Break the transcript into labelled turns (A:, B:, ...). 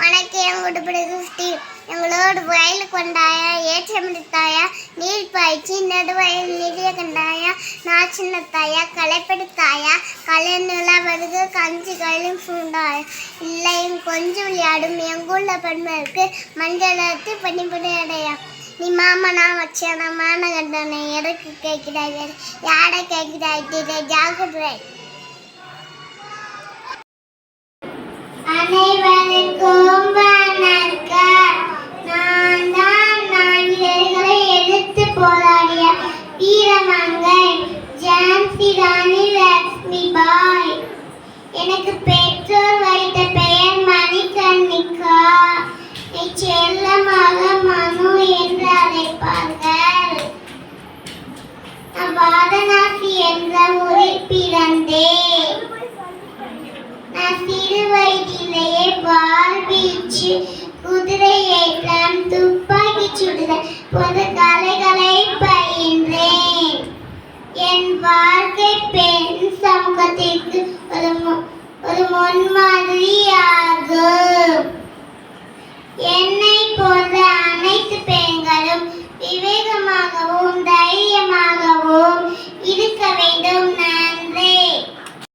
A: உனக்கு என் குட்டி எங்களோடு வயலுக்கு வந்தாயா ஏற்றமிடுத்தாயா நீர் பாய்ச்சி நடுவயல் நிதிய கண்டாயா நான் சின்னத்தாயா களைப்படுத்தாயா கலைநிலா வருது கஞ்சி கையிலும் சூண்டாயா இல்லையும் கொஞ்சம் விளையாடும் எங்குள்ள பெண்மருக்கு மஞ்சளத்து பணிபுடி அடையா நீ மாமா நான் வச்சேன மான கண்டனை எதுக்கு கேட்கிறாய் யாரை கேட்கிறாய் ஜாக்கிரதை. அனைவருக்கும் வணக்கம். நான் தான் நான்களை எதிர்த்து போராடிய வீரமங்கை ஜான்சி ராணி லட்சுமிபாய். எனக்கு பெற்றோர் வைத்த பெயர் மணிகர்ணிகா. செல்லமாக மனு என்று அழைப்பார்கள். வாரணாசி என்ற ஊரில் பிறந்தேன். நான் சிறு வயதிலேயே வாள் வீச்சு குதிரை ஏற்றம் துப்பாக்கி சுடுதல் போன்ற கலைகளை பயின்றேன். என் வாழ்க்கை பெண் சமூகத்திற்கு ஒரு முன்மாதிரி ஆகும். என்னை போன்ற